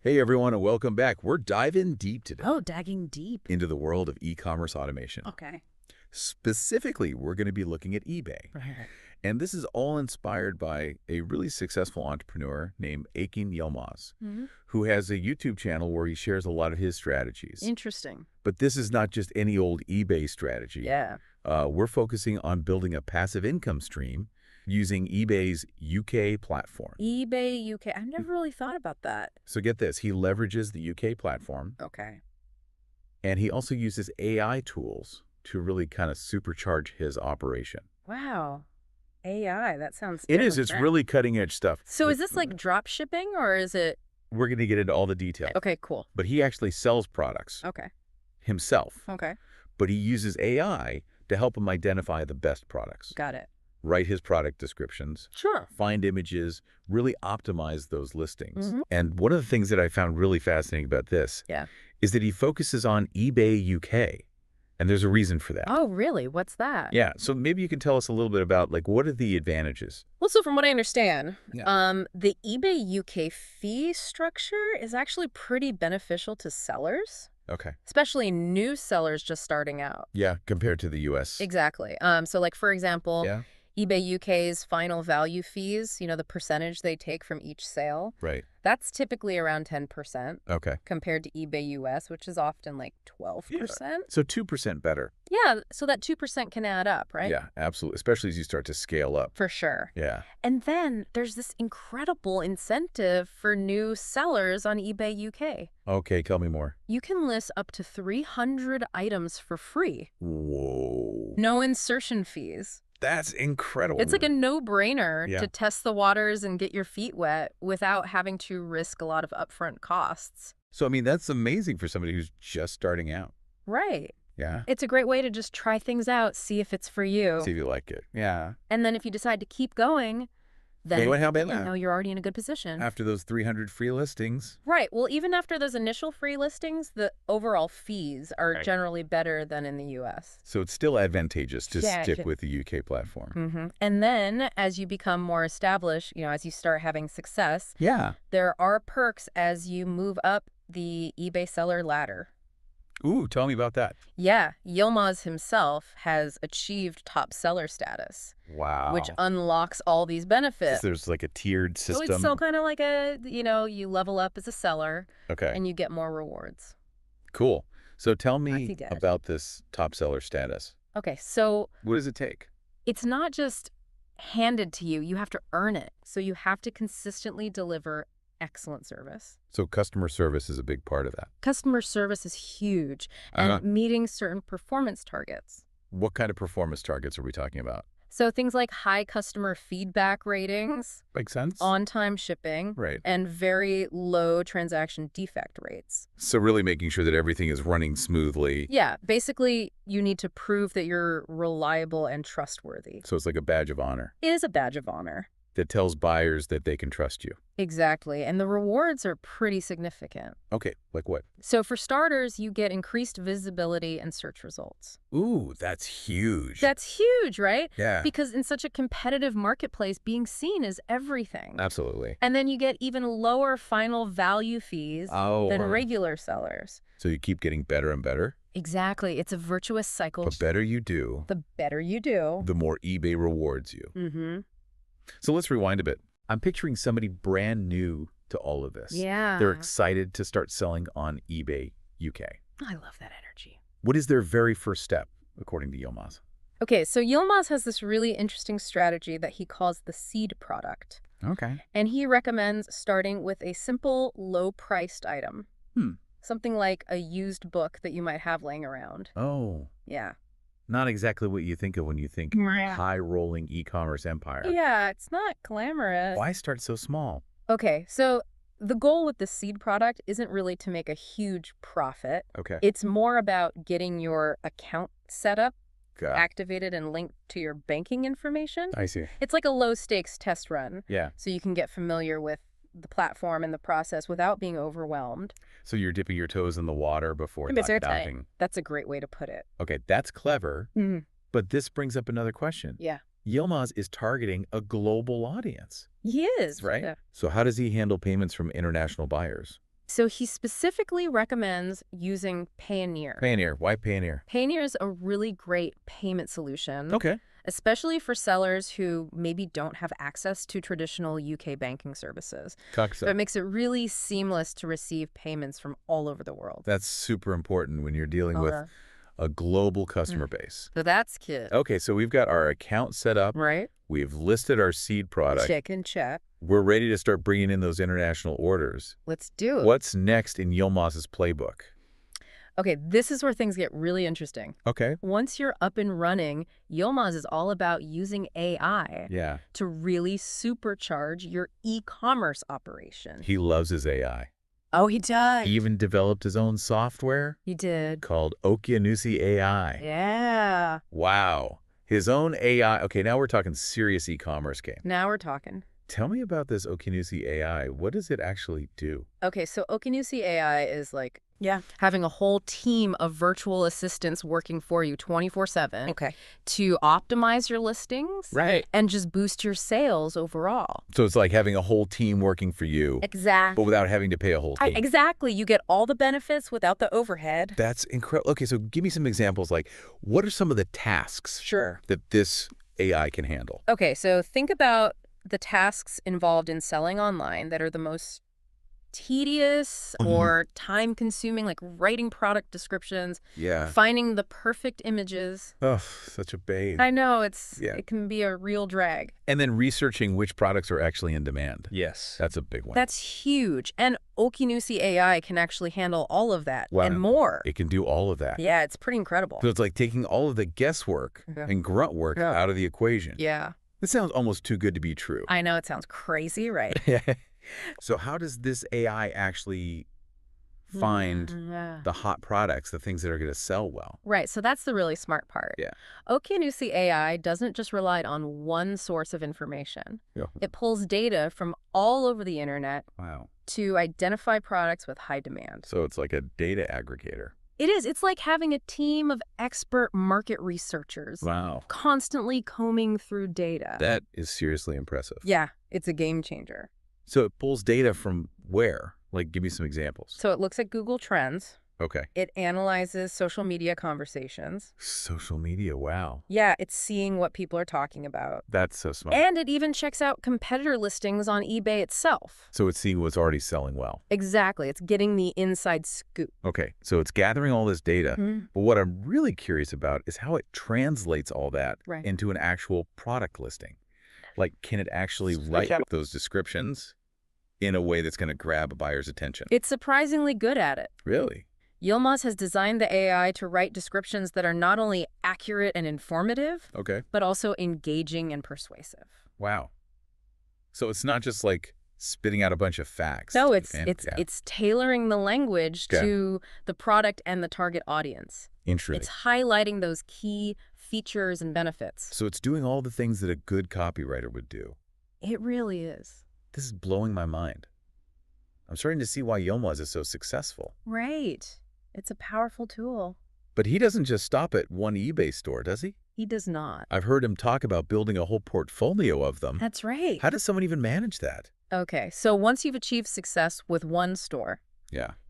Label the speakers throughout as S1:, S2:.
S1: Hey everyone, and welcome back. We're diving deep today
S2: Oh, dagging deep.
S1: into the world of e-commerce automation.
S2: Okay.
S1: Specifically, we're going to be looking at eBay.
S2: Right.
S1: And this is all inspired by a really successful entrepreneur named Akin Yilmaz, who has a YouTube channel where he shares a lot of his strategies.
S2: Interesting.
S1: But this is not just any old eBay strategy.
S2: Yeah.
S1: We're focusing on building a passive income stream using eBay's UK platform.
S2: eBay UK. I've never really thought about that.
S1: So get this, he leverages the UK platform,
S2: Okay.
S1: and he also uses AI tools to really kind of supercharge his operation.
S2: Wow. AI. That sounds
S1: It is. It's really cutting edge stuff.
S2: So is this like drop shipping or is it?
S1: We're going to get into all the details.
S2: Okay, cool.
S1: But he actually sells products
S2: Okay.
S1: himself.
S2: Okay.
S1: But he uses AI to help him identify the best products,
S2: Got it.
S1: write his product descriptions,
S2: Sure.
S1: find images, really optimize those listings. And one of the things that I found really fascinating about this is that he focuses on eBay UK. And there's a reason for that.
S2: Oh, really? What's that?
S1: Yeah. So maybe you can tell us a little bit about, like, what are the advantages?
S2: Well, so from what I understand, the eBay UK fee structure is actually pretty beneficial to sellers,
S1: Okay.
S2: especially new sellers just starting out.
S1: Yeah, compared to the US.
S2: Exactly. So like, for example,
S1: Yeah.
S2: eBay UK's final value fees, the percentage they take from each sale,
S1: Right.
S2: that's typically around 10%
S1: Okay.
S2: compared to eBay US, which is often like 12%.
S1: So 2% better.
S2: Yeah, so that 2% can add up, right?
S1: Yeah, absolutely. Especially as you start to scale up.
S2: For sure.
S1: Yeah.
S2: And then there's this incredible incentive for new sellers on eBay UK.
S1: Okay, tell me more.
S2: You can list up to 300 items for free.
S1: Whoa.
S2: No insertion fees.
S1: That's incredible.
S2: It's like a no-brainer
S1: Yeah.
S2: to test the waters and get your feet wet without having to risk a lot of upfront costs.
S1: So, I mean, that's amazing for somebody who's just starting out.
S2: Right.
S1: Yeah.
S2: It's a great way to just try things out, see if it's for you.
S1: See if you like it. Yeah.
S2: And then if you decide to keep going, then
S1: How about that?
S2: you're already in a good position.
S1: After those 300 free listings.
S2: Right. Well, even after those initial free listings, the overall fees are generally better than in the U.S.
S1: So it's still advantageous to
S2: Yeah,
S1: stick with the UK platform.
S2: And then as you become more established, as you start having success,
S1: Yeah.
S2: there are perks as you move up the eBay seller ladder.
S1: Ooh, tell me about that.
S2: Yeah, Yilmaz himself has achieved top seller status,
S1: Wow.
S2: which unlocks all these benefits.
S1: So there's like a tiered
S2: So
S1: system.
S2: it's still kind of like you level up as a seller
S1: Okay.
S2: and you get more rewards.
S1: Cool. So tell
S2: I see
S1: me
S2: that.
S1: about this top seller status.
S2: Okay, so
S1: What does it take?
S2: it's not just handed to you. You have to earn it. So you have to consistently deliver excellent service.
S1: So customer service is a big part of that.
S2: Customer service is huge and meeting certain performance targets.
S1: What kind of performance targets are we talking about?
S2: So things like high customer feedback ratings,
S1: Makes sense?
S2: on-time shipping,
S1: Right.
S2: and very low transaction defect rates.
S1: So really making sure that everything is running smoothly.
S2: Yeah, basically, you need to prove that you're reliable and trustworthy.
S1: So it's like a badge of honor
S2: It is a badge of honor.
S1: that tells buyers that they can trust you.
S2: Exactly, and the rewards are pretty significant.
S1: Okay, like what?
S2: So for starters, you get increased visibility and search results.
S1: Ooh, that's huge.
S2: That's huge, right?
S1: Yeah.
S2: Because in such a competitive marketplace, being seen is everything.
S1: Absolutely.
S2: And then you get even lower final value fees than
S1: Oh.
S2: regular sellers.
S1: So you keep getting better and better.
S2: Exactly. It's a virtuous cycle.
S1: The better you do,
S2: The better you do.
S1: the more eBay rewards you.
S2: Mm-hmm.
S1: So let's rewind a bit. I'm picturing somebody brand new to all of this.
S2: Yeah.
S1: They're excited to start selling on eBay UK.
S2: I love that energy.
S1: What is their very first step, according to Yilmaz?
S2: Okay, so Yilmaz has this really interesting strategy that he calls the seed product.
S1: Okay.
S2: And he recommends starting with a simple, low-priced item. Something like a used book that you might have laying around.
S1: Oh,
S2: Yeah.
S1: not exactly what you think of when you think high-rolling e-commerce empire.
S2: Yeah, it's not glamorous.
S1: Why start so small?
S2: Okay, so the goal with the seed product isn't really to make a huge profit.
S1: Okay.
S2: It's more about getting your account set up,
S1: Got-
S2: activated, and linked to your banking information.
S1: I see.
S2: It's like a low-stakes test run,
S1: Yeah.
S2: so you can get familiar with the platform and the process without being overwhelmed.
S1: So you're dipping your toes in the water before diving.
S2: That's a great way to put it.
S1: Okay, that's clever.
S2: Mhm.
S1: But this brings up another question.
S2: Yeah.
S1: Yilmaz is targeting a global audience,
S2: He is.
S1: right?
S2: Yeah.
S1: So how does he handle payments from international buyers?
S2: So he specifically recommends using Payoneer.
S1: Payoneer. Why Payoneer?
S2: Payoneer is a really great payment solution.
S1: Okay.
S2: Especially for sellers who maybe don't have access to traditional UK banking services. So it makes it really seamless to receive payments from all over the world.
S1: That's super important when you're dealing with a global customer base.
S2: So that's key.
S1: Okay, so we've got our account set up.
S2: Right.
S1: We've listed our seed product.
S2: Check and check.
S1: We're ready to start bringing in those international orders.
S2: Let's do it.
S1: What's next in Yilmaz's playbook?
S2: Okay, this is where things get really interesting.
S1: Okay.
S2: Once you're up and running, Yilmaz is all about using AI to really supercharge your e-commerce operation.
S1: He loves his AI.
S2: Oh, he does.
S1: He even developed his own software.
S2: He did.
S1: Called Okianusi AI.
S2: Yeah.
S1: Wow. His own AI. Okay, now we're talking serious e-commerce game.
S2: Now we're talking.
S1: Tell me about this Okianusi AI. What does it actually do?
S2: Okay, so Okianusi AI is like having a whole team of virtual assistants working for you 24/7 to optimize your listings and just boost your sales overall.
S1: So it's like having a whole team working for you.
S2: Exactly.
S1: But without having to pay a whole team.
S2: Exactly. You get all the benefits without the overhead.
S1: That's incredible. Okay, so give me some examples. Like, what are some of the tasks that this AI can handle?
S2: Okay, so think about the tasks involved in selling online that are the most tedious or time-consuming, like writing product descriptions, finding the perfect images.
S1: Oh, such a babe.
S2: I know, it can be a real drag.
S1: And then researching which products are actually in demand.
S3: Yes.
S1: That's a big one.
S2: That's huge. And Okianusi AI can actually handle all of that and more.
S1: It can do all of that.
S2: Yeah, it's pretty incredible.
S1: So it's like taking all of the guesswork and grunt work out of the equation.
S2: Yeah.
S1: This sounds almost too good to be true.
S2: I know, it sounds crazy, right?
S1: So how does this AI actually find the hot products, the things that are going to sell well?
S2: Right, so that's the really smart part.
S1: Yeah.
S2: Okianusi AI doesn't just rely on one source of information. It pulls data from all over the internet to identify products with high demand.
S1: So it's like a data aggregator.
S2: It is. It's like having a team of expert market researchers constantly combing through data.
S1: That is seriously impressive.
S2: Yeah, it's a game changer.
S1: So it pulls data from where? Like, give me some examples.
S2: So it looks at Google Trends.
S1: Okay.
S2: It analyzes social media conversations.
S1: Social media, wow.
S2: Yeah, it's seeing what people are talking about.
S1: That's so smart.
S2: And it even checks out competitor listings on eBay itself.
S1: So it's seeing what's already selling well.
S2: Exactly. It's getting the inside scoop.
S1: Okay, so it's gathering all this data. But what I'm really curious about is how it translates all that into an actual product listing. Like, can it actually write those descriptions in a way that's going to grab a buyer's attention?
S2: It's surprisingly good at it.
S1: Really?
S2: Yilmaz has designed the AI to write descriptions that are not only accurate and informative, but also engaging and persuasive.
S1: Wow. So it's not just like spitting out a bunch of facts.
S2: No, it's tailoring the language to the product and the target audience.
S1: Interesting.
S2: It's highlighting those key features and benefits.
S1: So it's doing all the things that a good copywriter would do.
S2: It really is.
S1: This is blowing my mind. I'm starting to see why Yilmaz is so successful.
S2: Right. It's a powerful tool.
S1: But he doesn't just stop at one eBay store, does he?
S2: He does not.
S1: I've heard him talk about building a whole portfolio of them.
S2: That's right.
S1: How does someone even manage that?
S2: Okay, so once you've achieved success with one store,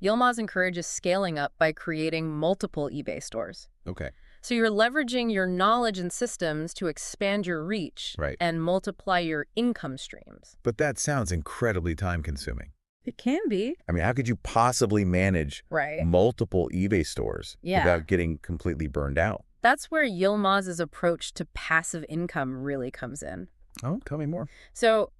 S2: Yilmaz encourages scaling up by creating multiple eBay stores.
S1: Okay.
S2: So you're leveraging your knowledge and systems to expand your reach and multiply your income streams.
S1: But that sounds incredibly time-consuming.
S2: It can be.
S1: I mean, how could you possibly manage multiple eBay stores without getting completely burned out?
S2: That's where Yilmaz's approach to passive income really comes in.
S1: Oh, tell me more.
S2: So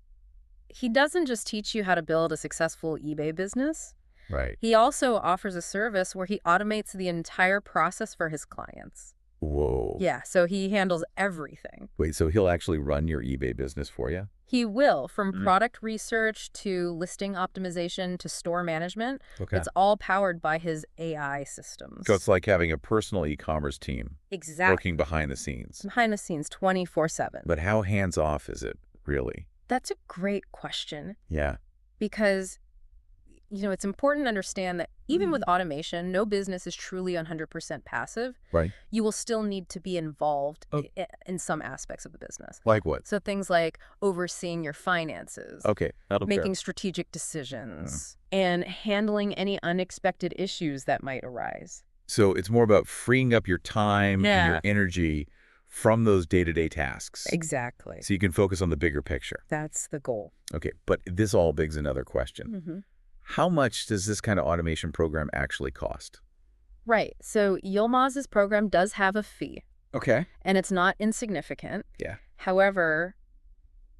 S2: he doesn't just teach you how to build a successful eBay business.
S1: Right.
S2: He also offers a service where he automates the entire process for his clients.
S1: Whoa.
S2: Yeah, so he handles everything.
S1: Wait, so he'll actually run your eBay business for you?
S2: He will, from product research to listing optimization to store management.
S1: Okay.
S2: It's all powered by his AI systems.
S1: So it's like having a personal e-commerce team
S2: Exactly.
S1: working behind the scenes.
S2: Behind the scenes, 24/7.
S1: But how hands-off is it, really?
S2: That's a great question.
S1: Yeah.
S2: Because it's important to understand that even with automation, no business is truly 100% passive.
S1: Right.
S2: You will still need to be involved in some aspects of the business.
S1: Like what?
S2: So things like overseeing your finances.
S1: Okay,
S2: making strategic decisions, and handling any unexpected issues that might arise.
S1: So it's more about freeing up your time and your energy from those day-to-day tasks.
S2: Exactly.
S1: So you can focus on the bigger picture.
S2: That's the goal.
S1: Okay, but this all begs another question. How much does this kind of automation program actually cost?
S2: Right. So Yilmaz's program does have a fee.
S1: Okay.
S2: And it's not insignificant.
S1: Yeah.
S2: However,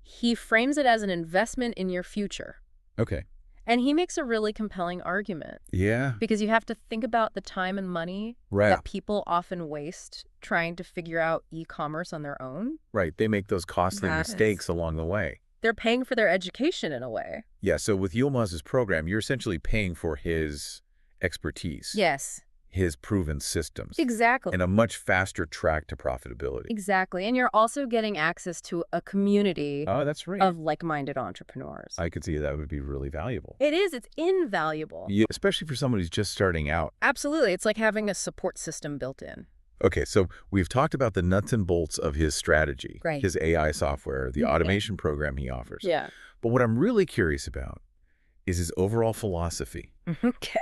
S2: he frames it as an investment in your future.
S1: Okay.
S2: And he makes a really compelling argument.
S1: Yeah.
S2: Because you have to think about the time and money that people often waste trying to figure out e-commerce on their own.
S1: Right. They make those costly mistakes along the way.
S2: They're paying for their education in a way.
S1: Yeah. So with Yilmaz's program, you're essentially paying for his expertise.
S2: Yes.
S1: His proven systems.
S2: Exactly.
S1: And a much faster track to profitability.
S2: Exactly. And you're also getting access to a community
S1: that's right.
S2: of like-minded entrepreneurs.
S1: I could see that would be really valuable.
S2: It is. It's invaluable.
S1: Yeah, especially for someone who's just starting out.
S2: Absolutely. It's like having a support system built in.
S1: Okay, so we've talked about the nuts and bolts of his strategy, his AI software, the automation program he offers.
S2: Yeah.
S1: But what I'm really curious about is his overall philosophy.
S2: Okay.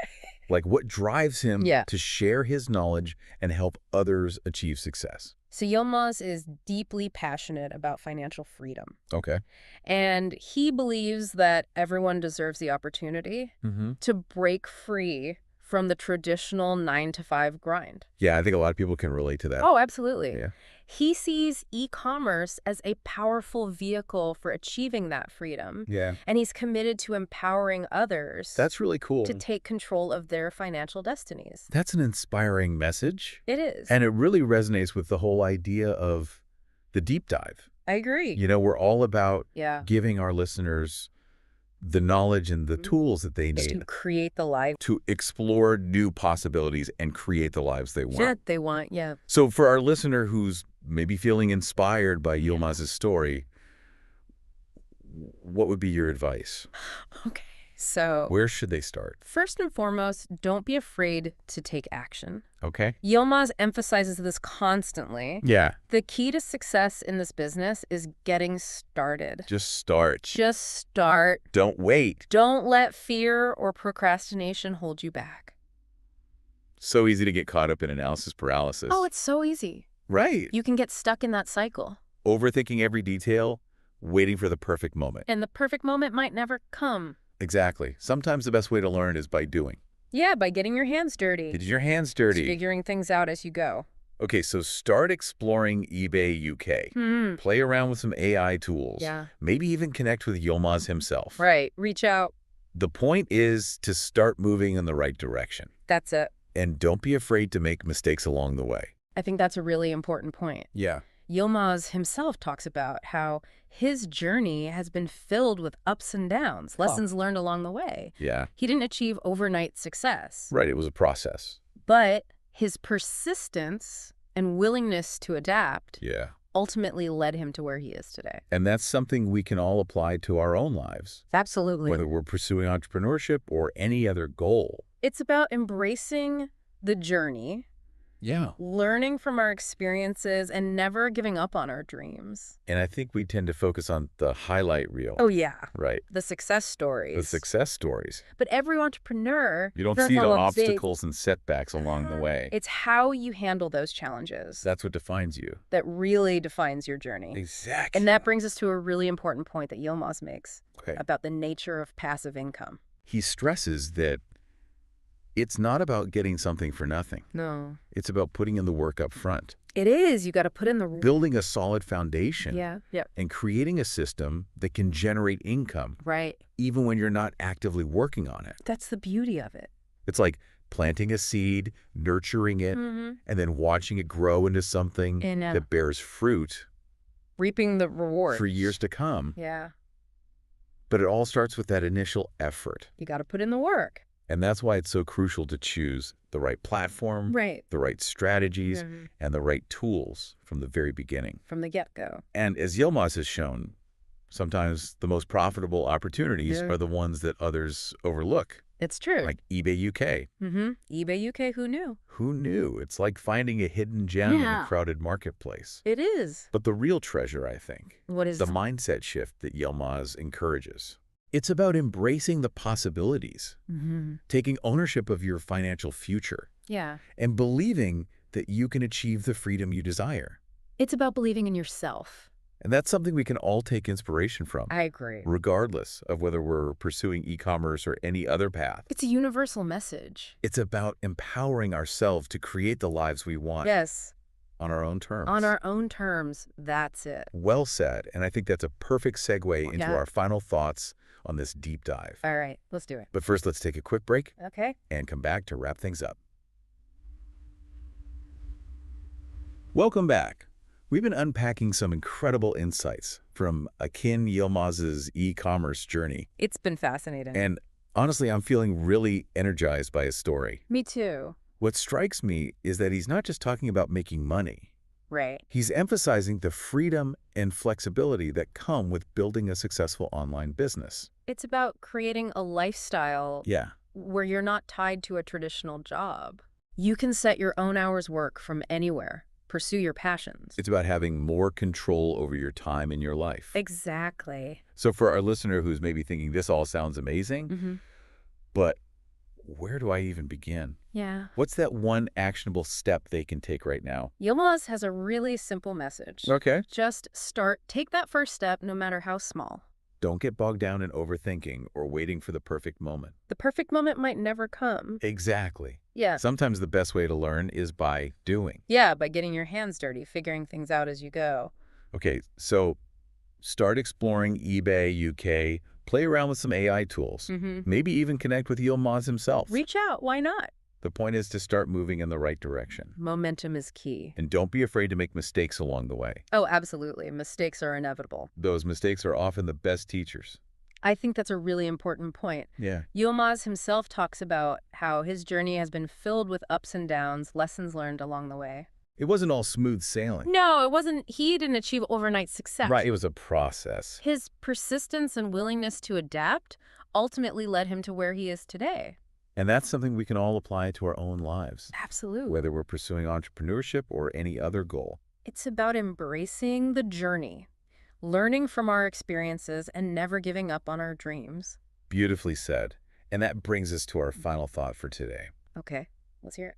S1: Like what drives him to share his knowledge and help others achieve success.
S2: So Yilmaz is deeply passionate about financial freedom.
S1: Okay.
S2: And he believes that everyone deserves the opportunity to break free from the traditional 9-to-5 grind.
S1: Yeah, I think a lot of people can relate to that.
S2: Oh, absolutely.
S1: Yeah.
S2: He sees e-commerce as a powerful vehicle for achieving that freedom.
S1: Yeah.
S2: And he's committed to empowering others.
S1: That's really cool.
S2: To take control of their financial destinies.
S1: That's an inspiring message.
S2: It is.
S1: And it really resonates with the whole idea of the deep dive.
S2: I agree.
S1: You know, we're all about giving our listeners the knowledge and the tools that they need
S2: to create the life,
S1: to explore new possibilities and create the lives they want.
S2: Yeah.
S1: So for our listener who's maybe feeling inspired by Yilmaz's story, what would be your advice?
S2: Okay. So
S1: where should they start?
S2: First and foremost, don't be afraid to take action.
S1: Okay.
S2: Yilmaz emphasizes this constantly.
S1: Yeah.
S2: The key to success in this business is getting started.
S1: Just start.
S2: Just start.
S1: Don't wait.
S2: Don't let fear or procrastination hold you back.
S1: So easy to get caught up in analysis paralysis.
S2: Oh, it's so easy.
S1: Right.
S2: You can get stuck in that cycle.
S1: Overthinking every detail, waiting for the perfect moment.
S2: And the perfect moment might never come.
S1: Exactly. Sometimes the best way to learn is by doing.
S2: Yeah, by getting your hands dirty.
S1: Get your hands dirty.
S2: Just figuring things out as you go.
S1: Okay, so start exploring eBay UK. Play around with some AI tools.
S2: Yeah.
S1: Maybe even connect with Yilmaz himself.
S2: Right. Reach out.
S1: The point is to start moving in the right direction.
S2: That's it.
S1: And don't be afraid to make mistakes along the way.
S2: I think that's a really important point.
S1: Yeah.
S2: Yilmaz himself talks about how his journey has been filled with ups and downs, lessons learned along the way.
S1: Yeah.
S2: He didn't achieve overnight success.
S1: Right, it was a process.
S2: But his persistence and willingness to adapt ultimately led him to where he is today.
S1: And that's something we can all apply to our own lives.
S2: Absolutely.
S1: Whether we're pursuing entrepreneurship or any other goal.
S2: It's about embracing the journey.
S1: Yeah.
S2: Learning from our experiences and never giving up on our dreams.
S1: And I think we tend to focus on the highlight reel.
S2: Oh, yeah.
S1: Right.
S2: The success stories.
S1: The success stories.
S2: But every entrepreneur...
S1: You don't see the obstacles and setbacks along the way.
S2: It's how you handle those challenges.
S1: That's what defines you.
S2: That really defines your journey.
S1: Exactly.
S2: And that brings us to a really important point that Yilmaz makes about the nature of passive income.
S1: He stresses that it's not about getting something for nothing.
S2: No.
S1: It's about putting in the work up front.
S2: It is. You got to put in the...
S1: Building a solid foundation.
S2: Yeah.
S1: And creating a system that can generate income.
S2: Right.
S1: Even when you're not actively working on it.
S2: That's the beauty of it.
S1: It's like planting a seed, nurturing it, and then watching it grow into something that bears fruit.
S2: Reaping the reward.
S1: For years to come.
S2: Yeah.
S1: But it all starts with that initial effort.
S2: You got to put in the work.
S1: And that's why it's so crucial to choose the right platform, the right strategies, and the right tools from the very beginning.
S2: From the get-go.
S1: And as Yilmaz has shown, sometimes the most profitable opportunities are the ones that others overlook.
S2: It's true.
S1: Like eBay UK.
S2: eBay UK, who knew?
S1: Who knew? It's like finding a hidden gem in a crowded marketplace.
S2: It is.
S1: But the real treasure, I think,
S2: what is
S1: the mindset shift that Yilmaz encourages. It's about embracing the possibilities, taking ownership of your financial future, and believing that you can achieve the freedom you desire.
S2: It's about believing in yourself.
S1: And that's something we can all take inspiration from.
S2: I agree.
S1: Regardless of whether we're pursuing e-commerce or any other path.
S2: It's a universal message.
S1: It's about empowering ourselves to create the lives we want.
S2: Yes.
S1: On our own terms.
S2: On our own terms. That's it.
S1: Well said. And I think that's a perfect segue into our final thoughts on this deep dive.
S2: All right, let's do it.
S1: But first, let's take a quick break.
S2: Okay.
S1: And come back to wrap things up. Welcome back. We've been unpacking some incredible insights from Akin Yilmaz's e-commerce journey.
S2: It's been fascinating.
S1: And honestly, I'm feeling really energized by his story.
S2: Me too.
S1: What strikes me is that he's not just talking about making money.
S2: Right.
S1: He's emphasizing the freedom and flexibility that come with building a successful online business.
S2: It's about creating a lifestyle where you're not tied to a traditional job. You can set your own hours work from anywhere. Pursue your passions.
S1: It's about having more control over your time in your life.
S2: Exactly.
S1: So for our listener who's maybe thinking this all sounds amazing, but where do I even begin?
S2: Yeah.
S1: What's that one actionable step they can take right now?
S2: Yilmaz has a really simple message.
S1: Okay.
S2: Just start. Take that first step, no matter how small.
S1: Don't get bogged down in overthinking or waiting for the perfect moment.
S2: The perfect moment might never come.
S1: Exactly.
S2: Yeah.
S1: Sometimes the best way to learn is by doing.
S2: Yeah, by getting your hands dirty, figuring things out as you go.
S1: Okay, so start exploring eBay UK, play around with some AI tools, maybe even connect with Yilmaz himself.
S2: Reach out, why not?
S1: The point is to start moving in the right direction.
S2: Momentum is key.
S1: And don't be afraid to make mistakes along the way.
S2: Oh, absolutely. Mistakes are inevitable.
S1: Those mistakes are often the best teachers.
S2: I think that's a really important point.
S1: Yeah.
S2: Yilmaz himself talks about how his journey has been filled with ups and downs, lessons learned along the way.
S1: It wasn't all smooth sailing.
S2: No, it wasn't. He didn't achieve overnight success.
S1: Right, it was a process.
S2: His persistence and willingness to adapt ultimately led him to where he is today.
S1: And that's something we can all apply to our own lives.
S2: Absolutely.
S1: Whether we're pursuing entrepreneurship or any other goal.
S2: It's about embracing the journey, learning from our experiences, and never giving up on our dreams.
S1: Beautifully said. And that brings us to our final thought for today.
S2: Okay, let's hear it.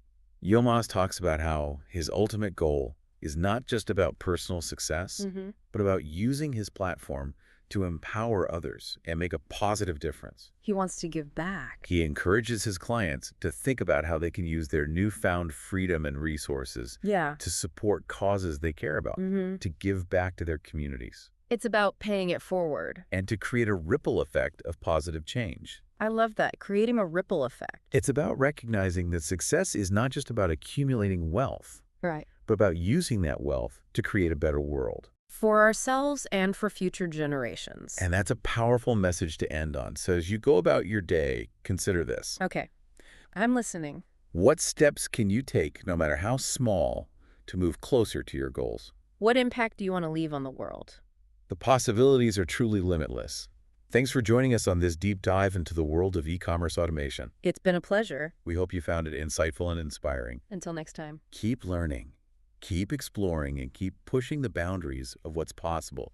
S1: Yilmaz talks about how his ultimate goal is not just about personal success, but about using his platform to empower others and make a positive difference.
S2: He wants to give back.
S1: He encourages his clients to think about how they can use their newfound freedom and resources to support causes they care about, to give back to their communities.
S2: It's about paying it forward.
S1: And to create a ripple effect of positive change.
S2: I love that, creating a ripple effect.
S1: It's about recognizing that success is not just about accumulating wealth,
S2: right,
S1: but about using that wealth to create a better world.
S2: For ourselves and for future generations.
S1: And that's a powerful message to end on. So as you go about your day, consider this.
S2: Okay, I'm listening.
S1: What steps can you take, no matter how small, to move closer to your goals?
S2: What impact do you want to leave on the world?
S1: The possibilities are truly limitless. Thanks for joining us on this deep dive into the world of e-commerce automation.
S2: It's been a pleasure.
S1: We hope you found it insightful and inspiring.
S2: Until next time.
S1: Keep learning, keep exploring, and keep pushing the boundaries of what's possible.